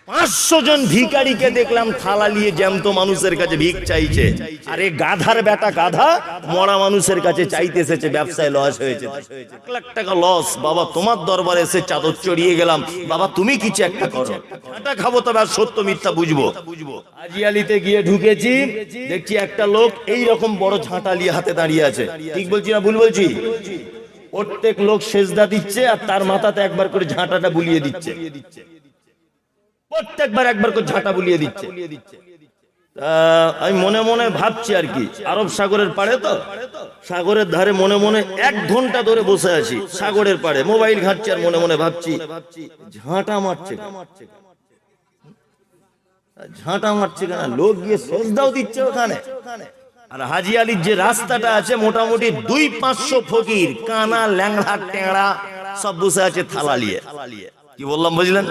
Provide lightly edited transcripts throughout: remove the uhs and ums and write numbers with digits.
500 জন ভিখারিকে দেখলাম থালা নিয়ে জ্যান্ত মানুষের কাছে ভিক চাইছে। আরে গাধার বেটা গাধা মরা মানুষের কাছে চাইতে এসেছে, ব্যবসায় লস হয়েছে, 1 লাখ টাকা লস। বাবা তোমার দরবারে এসে চাদর চড়িয়ে গেলাম, বাবা তুমি কিছু একটা করো। ঝাঁটা খাবো তবে আর সত্য মিথ্যা বুঝবো। হাজি আলিতে গিয়ে ঢুকেছি, দেখছি একটা লোক এই রকম বড় ঝাঁটা নিয়ে হাতে দাঁড়িয়ে আছে। ঠিক বলছি না ভুল বলছি? প্রত্যেক লোক সেজদা দিচ্ছে আর তার মাথাতে একবার করে ঝাঁটাটা বুলিয়ে দিচ্ছে, প্রত্যেকবার একবার করে ঝাঁটা বুলিয়ে দিচ্ছে। আমি মনে মনে ভাবছি আর কি, আরব সাগরের পাড়ে তো, সাগরের ধারে মনে মনে 1 ঘন্টা ধরে বসে আছি সাগরের পাড়ে, মোবাইল ঘাঁটছি আর মনে মনে ভাবছি ঝাঁটা মারছে ঝাঁটা মারছে কেন, লোক গিয়ে সেজদাও দিচ্ছে ওখানে। আর হাজি আলীর যে রাস্তাটা আছে মোটামুটি 200-500 ফকির কানা ল্যাংড়া টেংড়া সব বসে আছে থালা নিয়ে। কি বললাম বুঝলেন?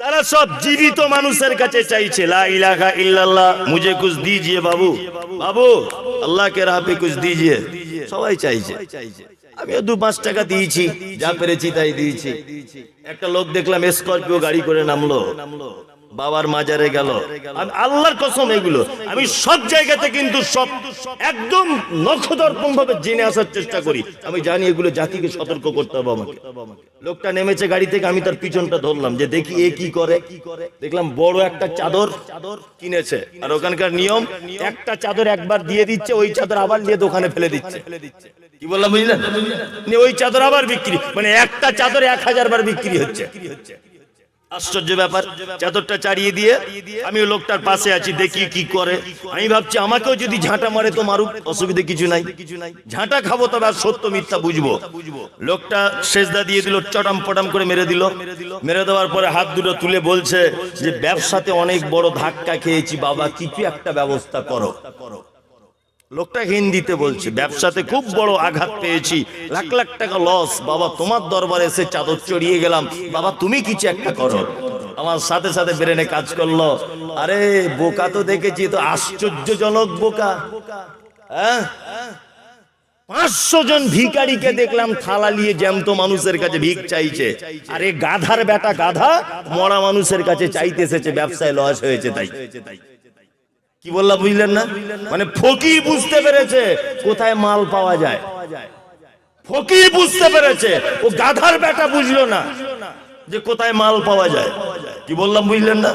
তারা সব জীবিত মানুষের কাছে চাইছে, লা ইলাহা ইল্লাল্লাহ মুঝে কুছ দিজিয়ে বাবু, বাবু আল্লাহ কে রাহ পে কুছ দিজিয়ে, সবাই চাইছে। আমিও 2-5 টাকা দিয়েছি, যা পেরেছি তাই দিয়েছি। একটা লোক দেখলাম স্করপিও গাড়ি করে নামলো, বাবার মাজারে গেল। আল্লাহর কসম এগুলো আমি সব জায়গাতে কিন্তু সব একদম নখদর্পণ ভাবে জেনে আসার চেষ্টা করি। আমি জানি এগুলো জাতিকে সতর্ক করতে হবে আমাকে। লোকটা নেমেছে গাড়ি থেকে, আমি তার পিছনটা ধরলাম যে দেখি এ কি করে। দেখলাম বড় একটা চাদর কিনেছে, আর ওখানকার নিয়ম একটা চাদর একবার দিয়ে দিচ্ছে, ওই চাদর আবার নিয়ে দোকানে ফেলে দিচ্ছে। কি বললাম বুঝলেন? ওই চাদর আবার বিক্রি, মানে একটা চাদর 1000 বার বিক্রি হচ্ছে। আশ্চর্য ব্যাপার। চাদরটা চাড়িয়ে দিয়ে আমি ওই লোকটার পাশে আছি, দেখি কি করে। আমি ভাবছি আমাকেও যদি ঝাঁটা মারে তো মারুক, অসুবিধা কিছু নাই, ঝাঁটা খাবো তবে আর সত্য মিথ্যা বুঝবো। লোকটা সেজদা দিয়ে দিল, চটাম পটাম করে মেরে দিল। মেরে দেওয়ার পরে হাত দুটো তুলে বলছে যে ব্যবসাতে অনেক বড় ধাক্কা খেয়েছি বাবা, কিছু একটা ব্যবস্থা করো। লোকটা হিন্দিতে বলছে ব্যবসাতে খুব বড় আঘাত পেয়েছি, 1 লাখ টাকা লস, বাবা তোমার দরবারে এসে চাদর চড়িয়ে গেলাম, বাবা তুমি কিছু একটা করো। আমার সাথে সাথে ব্রেনে কাজ করলো, আরে বোকা তো দেখেছি, তো আশ্চর্যজনক বোকা। হ্যাঁ, 500 জন ভিখারিকে দেখলাম থালা নিয়ে জ্যান্ত মানুষের কাছে ভিক চাইছে। আরে গাধার বেটা গাধা মরা মানুষের কাছে চাইতে এসেছে, ব্যবসায় লস হয়েছে তাই। কি বললাম বুঝলেন না? মানে ফকির বুঝতে পেরেছে কোথায় মাল পাওয়া যায়, ফকির বুঝতে পেরেছে, ও গাধার বেটা বুঝলো না যে কোথায় মাল পাওয়া যায়। কি বললাম বুঝলেন না?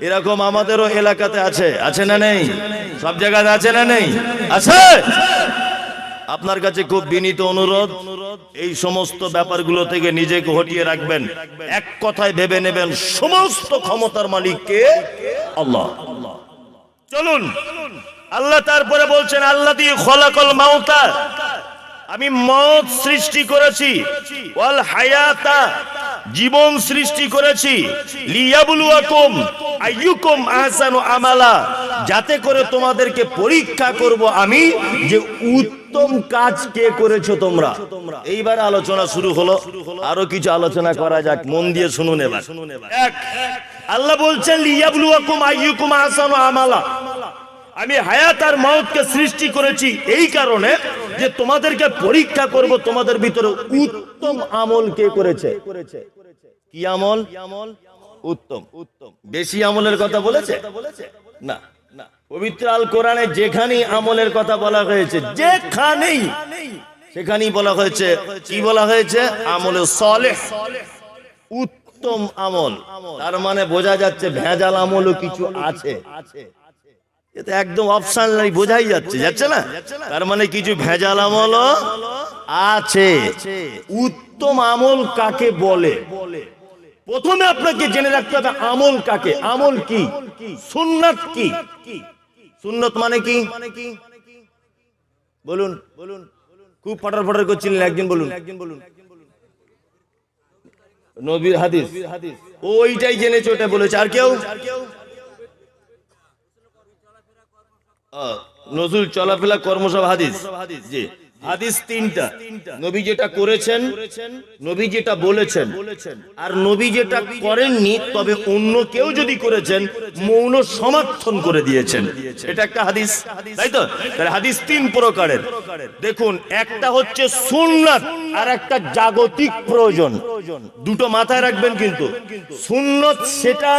এরকম আমাদেরও এলাকাতে আছে, আছে না নেই? সব জায়গাতে আছে না নেই? আছে। আপনার কাছে খুব বিনীত অনুরোধ, এই সমস্ত ব্যাপারগুলো থেকে নিজেকে হটিয়ে রাখবেন। এক কথায় ভেবে নেবেন সমস্ত ক্ষমতার মালিক কে? আল্লাহ। চলুন, আল্লাহ তারপরে বলছেন আল্লাহ দিয়ে খলাকল মাউতা, আমি মওত সৃষ্টি করেছি, ওয়াল হায়াতা জীবন সৃষ্টি করেছি, লিয়াবলুয়াকুম আইয়ুকুম আহসানু আমালা, যাতে করে তোমাদেরকে পরীক্ষা করব আমি যে উত্তম কাজ কে করেছো তোমরা। এইবার আলোচনা শুরু হলো, আরো কিছু আলোচনা করা যাক, মন দিয়ে শুনুন এবার। এক, আল্লাহ বলছেন লিয়াবলুয়াকুম আইয়ুকুম আহসানু আমালা, আমি হায়াত আর মওতকে সৃষ্টি করেছি এই কারণে যে তোমাদেরকে পরীক্ষা করব তোমাদের ভিতরে উত্তম আমল কে করেছে। কি আমল? উত্তম। বেশি আমলের কথা বলেছে না। পবিত্র আল কোরআনে যেখানেই আমলের কথা বলা হয়েছে, যেখানেই সেখানেই বলা হয়েছে, কি বলা হয়েছে? আমলে সালেহ, উত্তম আমল। তার মানে বোঝা যাচ্ছে ভেজাল আমলও কিছু আছে। এটা একদম অপশন নাই, বোঝাই যাচ্ছে না? তার মানে কিছু ভেজাল আমলও আছে। উত্তম আমল কাকে বলে? প্রথমে আপনাকে জেনে রাখতে হবে আমল কাকে, আমল কি, সুন্নাত কি। সুন্নাত মানে কি? বলুন, খুব ফটার ফটার করছিলেন, একজন বলুন। নবীর হাদিস, ওইটাই জেনেছে, ওটা বলেছে। আর কেউ? নজরুল চলাফেরা কর্ম সব হাদিস। জি, হাদিস তিনটা, নবী যেটা করেছেন, নবী যেটা বলেছেন, আর নবী যেটা করেননি তবে অন্য কেউ যদি করেছেন মৌন সমর্থন করে দিয়েছেন, এটা একটা হাদিস, তাই তো? তাহলে হাদিস তিন প্রকারের। দেখুন, একটা হচ্ছে সুন্নাত আর একটা জাগতিক প্রয়োজন, দুটো মাথায় রাখবেন কিন্তু। সুন্নাত সেটা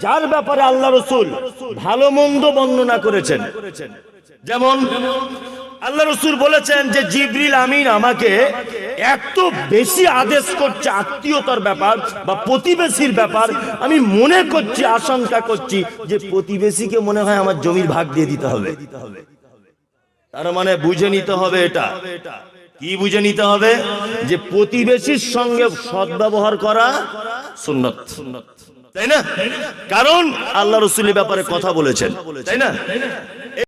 যার ব্যাপারে আল্লাহ রাসূল ভালো মন্দ বর্ণনা করেছেন। যেমন আল্লাহ রাসূল বলেছেন যে জিবরিল আমিন আমাকে এত বেশি আদেশ করছে আত্মীয়তার ব্যাপার বা প্রতিবেশীর ব্যাপার, আমি মনে করছি, আশঙ্কা করছি যে প্রতিবেশীকে মনে হয় আমার জমির ভাগ দিয়ে দিতে হবে। তার মানে বুঝে নিতে হবে, এটা কি বুঝে নিতে হবে? যে প্রতিবেশীর সঙ্গে সদ্ব্যবহার করা সুন্নাত, তাই না? কারণ আল্লাহ রাসূলের ব্যাপারে কথা বলেছেন, তাই না?